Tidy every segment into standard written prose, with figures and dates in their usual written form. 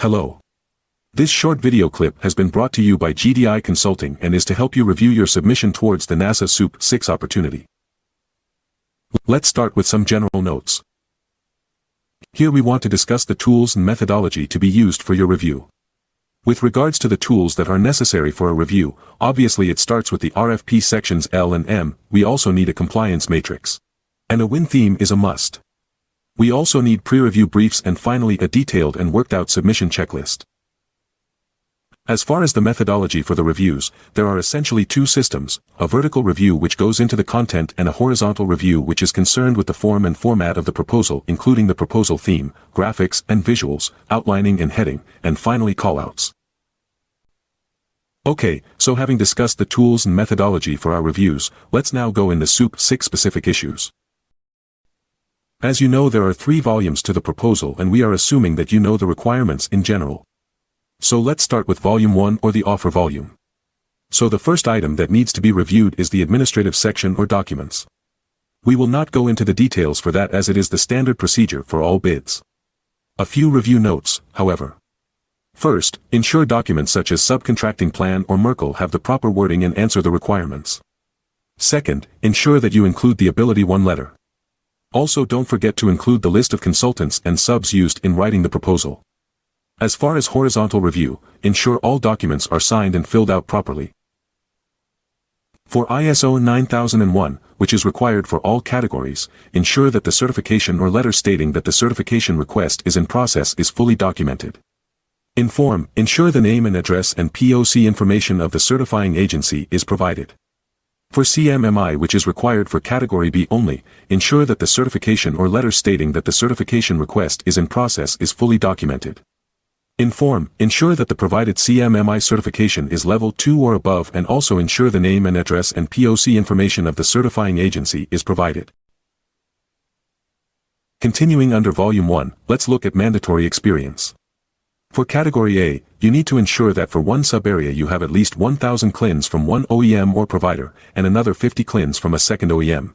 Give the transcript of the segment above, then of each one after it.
Hello. This short video clip has been brought to you by GDI Consulting and is to help you review your submission towards the NASA SEWP VI opportunity. Let's start with some general notes. Here we want to discuss the tools and methodology to be used for your review. With regards to the tools that are necessary for a review, obviously it starts with the RFP sections L and M. We also need a compliance matrix. And a win theme is a must. We also need pre-review briefs and finally a detailed and worked out submission checklist. As far as the methodology for the reviews, there are essentially two systems, a vertical review which goes into the content and a horizontal review which is concerned with the form and format of the proposal, including the proposal theme, graphics and visuals, outlining and heading, and finally callouts. Okay, so having discussed the tools and methodology for our reviews, let's now go in the SEWP VI specific issues. As you know, there are 3 volumes to the proposal and we are assuming that you know the requirements in general. So let's start with Volume 1 or the offer volume. So the first item that needs to be reviewed is the administrative section or documents. We will not go into the details for that as it is the standard procedure for all bids. A few review notes, however. First, ensure documents such as subcontracting plan or Merkle have the proper wording and answer the requirements. Second, ensure that you include the Ability 1 letter. Also, don't forget to include the list of consultants and subs used in writing the proposal. As far as horizontal review, ensure all documents are signed and filled out properly. For ISO 9001, which is required for all categories, ensure that the certification or letter stating that the certification request is in process is fully documented. In form, ensure the name and address and POC information of the certifying agency is provided. For CMMI, which is required for Category B only, ensure that the certification or letter stating that the certification request is in process is fully documented. In form, ensure that the provided CMMI certification is Level 2 or above and also ensure the name and address and POC information of the certifying agency is provided. Continuing under Volume 1, let's look at mandatory experience. For Category A, you need to ensure that for one sub-area you have at least 1,000 CLINs from one OEM or provider, and another 50 CLINs from a second OEM.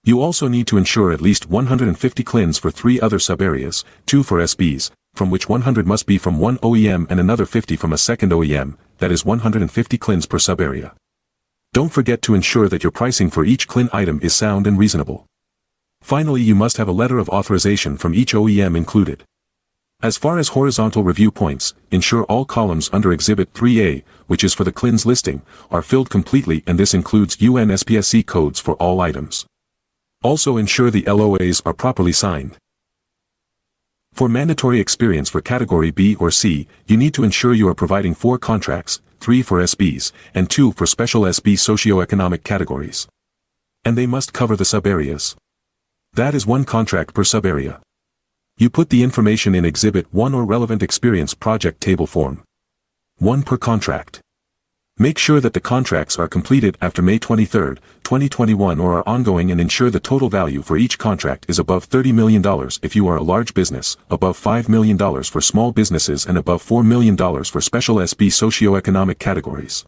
You also need to ensure at least 150 CLINs for 3 other sub-areas, 2 for SBs, from which 100 must be from one OEM and another 50 from a second OEM, that is 150 CLINs per sub-area. Don't forget to ensure that your pricing for each CLIN item is sound and reasonable. Finally, you must have a letter of authorization from each OEM included. As far as horizontal review points, ensure all columns under Exhibit 3A, which is for the CLINs listing, are filled completely and this includes UN SPSC codes for all items. Also ensure the LOAs are properly signed. For mandatory experience for Category B or C, you need to ensure you are providing 4 contracts, 3 for SBs, and 2 for special SB socioeconomic categories. And they must cover the sub-areas. That is 1 contract per sub-area. You put the information in Exhibit 1 or relevant experience project table form. 1 per contract. Make sure that the contracts are completed after May 23, 2021 or are ongoing and ensure the total value for each contract is above $30 million if you are a large business, above $5 million for small businesses and above $4 million for special SB socioeconomic categories.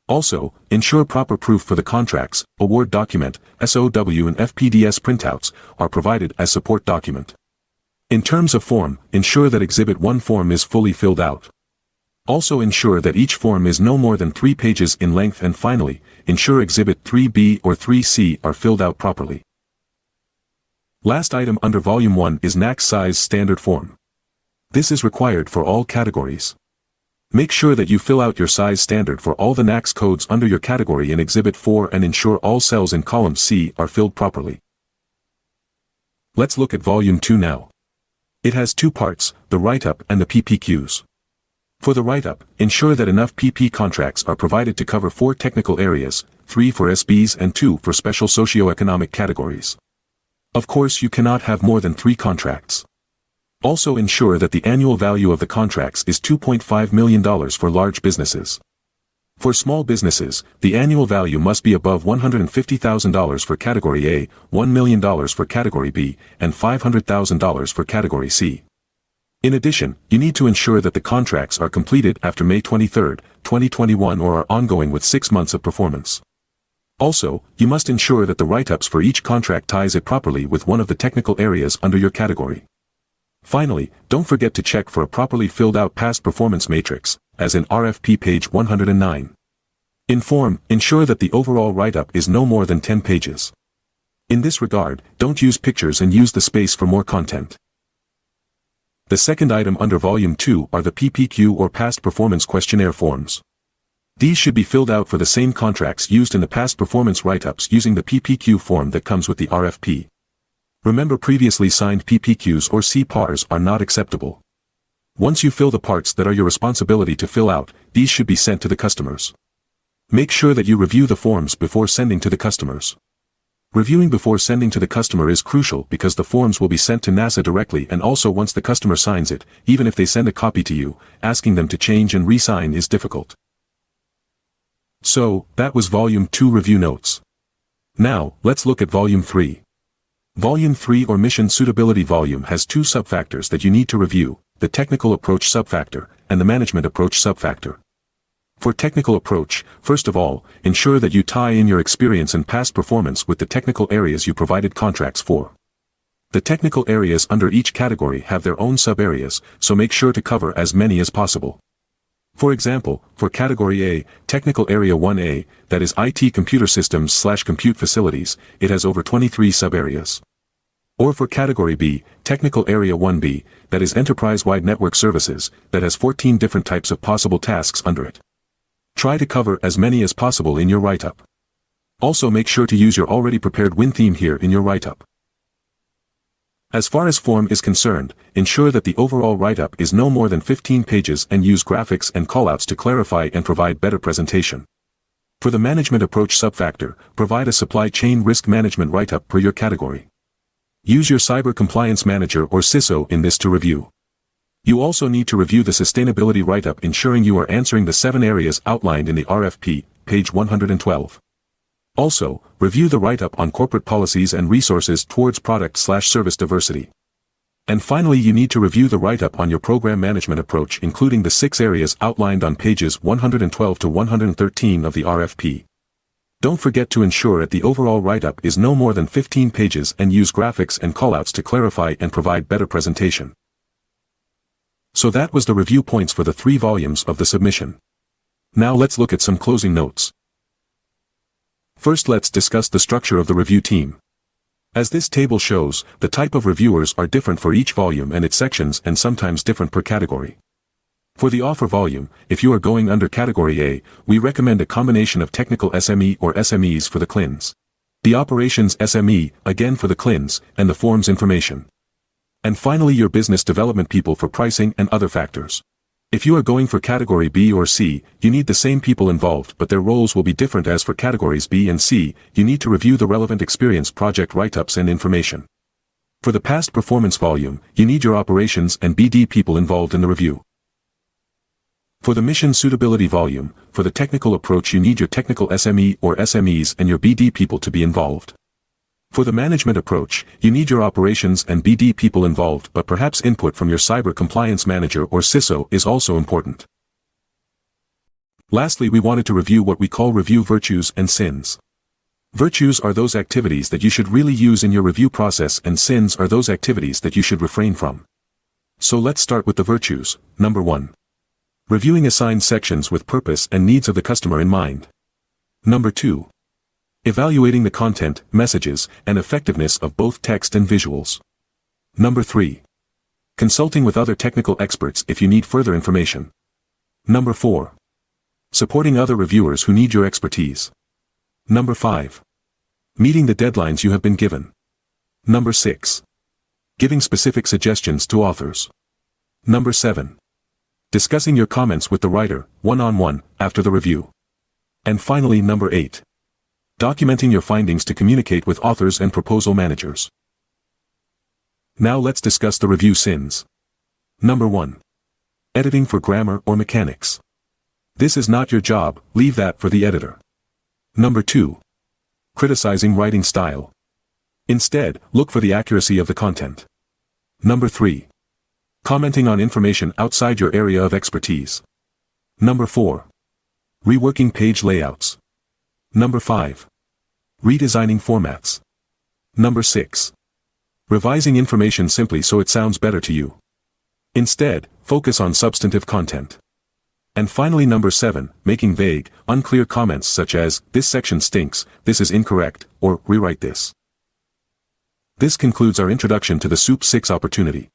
Also, ensure proper proof for the contracts, award document, SOW and FPDS printouts, are provided as support document. In terms of form, ensure that Exhibit 1 form is fully filled out. Also ensure that each form is no more than 3 pages in length and finally, ensure Exhibit 3B or 3C are filled out properly. Last item under Volume 1 is NACS size standard form. This is required for all categories. Make sure that you fill out your size standard for all the NACS codes under your category in Exhibit 4 and ensure all cells in column C are filled properly. Let's look at Volume 2 now. It has 2 parts, the write-up and the PPQs. For the write-up, ensure that enough PP contracts are provided to cover 4 technical areas, 3 for SBs and 2 for special socioeconomic categories. Of course, you cannot have more than 3 contracts. Also ensure that the annual value of the contracts is $2.5 million for large businesses. For small businesses, the annual value must be above $150,000 for Category A, $1 million for Category B, and $500,000 for Category C. In addition, you need to ensure that the contracts are completed after May 23, 2021 or are ongoing with 6 months of performance. Also, you must ensure that the write-ups for each contract ties it properly with one of the technical areas under your category. Finally, don't forget to check for a properly filled out past performance matrix, as in RFP page 109. In form, ensure that the overall write-up is no more than 10 pages. In this regard, don't use pictures and use the space for more content. The second item under Volume 2 are the PPQ or Past Performance Questionnaire forms. These should be filled out for the same contracts used in the past performance write-ups using the PPQ form that comes with the RFP. Remember, previously signed PPQs or CPARs are not acceptable. Once you fill the parts that are your responsibility to fill out, these should be sent to the customers. Make sure that you review the forms before sending to the customers. Reviewing before sending to the customer is crucial because the forms will be sent to NASA directly, and also once the customer signs it, even if they send a copy to you, asking them to change and re-sign is difficult. So, that was Volume 2 review notes. Now, let's look at Volume 3. Volume 3 or Mission Suitability Volume has two subfactors that you need to review, the Technical Approach subfactor and the Management Approach subfactor. For technical approach, first of all, ensure that you tie in your experience and past performance with the technical areas you provided contracts for. The technical areas under each category have their own sub-areas, so make sure to cover as many as possible. For example, for Category A, Technical Area 1A, that is IT Computer Systems/Compute Facilities, it has over 23 sub-areas. Or for Category B, Technical Area 1B, that is Enterprise-Wide Network Services, that has 14 different types of possible tasks under it. Try to cover as many as possible in your write-up. Also make sure to use your already prepared win theme here in your write-up. As far as form is concerned, ensure that the overall write-up is no more than 15 pages and use graphics and callouts to clarify and provide better presentation. For the management approach subfactor, provide a supply chain risk management write-up per your category. Use your Cyber Compliance Manager or CISO in this to review. You also need to review the sustainability write-up, ensuring you are answering the 7 areas outlined in the RFP, page 112. Also, review the write-up on corporate policies and resources towards product/service diversity. And finally, you need to review the write-up on your program management approach, including the 6 areas outlined on pages 112 to 113 of the RFP. Don't forget to ensure that the overall write-up is no more than 15 pages and use graphics and callouts to clarify and provide better presentation. So that was the review points for the 3 volumes of the submission. Now let's look at some closing notes. First, let's discuss the structure of the review team. As this table shows, the type of reviewers are different for each volume and its sections, and sometimes different per category. For the offer volume, if you are going under Category A, we recommend a combination of Technical SME or SMEs for the CLINs, the Operations SME, again for the CLINs, and the Forms Information. And finally, your business development people for pricing and other factors. If you are going for Category B or C, you need the same people involved, but their roles will be different. As for Categories B and C, you need to review the relevant experience project write-ups and information. For the past performance volume, you need your operations and BD people involved in the review. For the mission suitability volume, for the technical approach, you need your technical SME or SMEs and your BD people to be involved. For the management approach, you need your operations and BD people involved, but perhaps input from your Cyber Compliance Manager or CISO is also important. Lastly, we wanted to review what we call review virtues and sins. Virtues are those activities that you should really use in your review process, and sins are those activities that you should refrain from. So let's start with the virtues. Number 1. Reviewing assigned sections with purpose and needs of the customer in mind. Number 2. Evaluating the content, messages, and effectiveness of both text and visuals. Number 3. Consulting with other technical experts if you need further information. Number 4. Supporting other reviewers who need your expertise. Number 5. Meeting the deadlines you have been given. Number 6. Giving specific suggestions to authors. Number 7. Discussing your comments with the writer, one-on-one, after the review. And finally, number 8. Documenting your findings to communicate with authors and proposal managers. Now let's discuss the review sins. Number 1. Editing for grammar or mechanics. This is not your job, leave that for the editor. Number 2. Criticizing writing style. Instead, look for the accuracy of the content. Number 3. Commenting on information outside your area of expertise. Number 4. Reworking page layouts. Number 5. Redesigning formats. Number 6. Revising information simply so it sounds better to you. Instead, focus on substantive content. And finally, number 7, making vague, unclear comments such as, "This section stinks," "This is incorrect," or "Rewrite this." This concludes our introduction to the SEWP VI opportunity.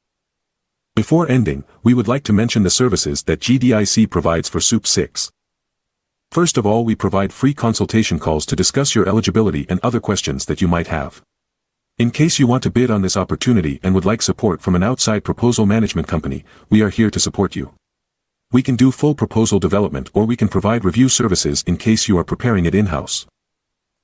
Before ending, we would like to mention the services that GDIC provides for SEWP VI. First of all, we provide free consultation calls to discuss your eligibility and other questions that you might have. In case you want to bid on this opportunity and would like support from an outside proposal management company, we are here to support you. We can do full proposal development, or we can provide review services in case you are preparing it in-house.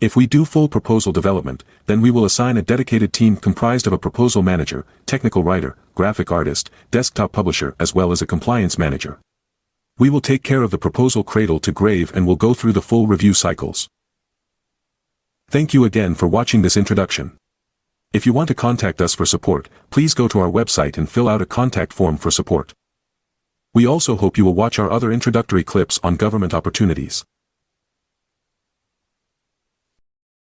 If we do full proposal development, then we will assign a dedicated team comprised of a proposal manager, technical writer, graphic artist, desktop publisher, as well as a compliance manager. We will take care of the proposal cradle to grave and will go through the full review cycles. Thank you again for watching this introduction. If you want to contact us for support, please go to our website and fill out a contact form for support. We also hope you will watch our other introductory clips on government opportunities.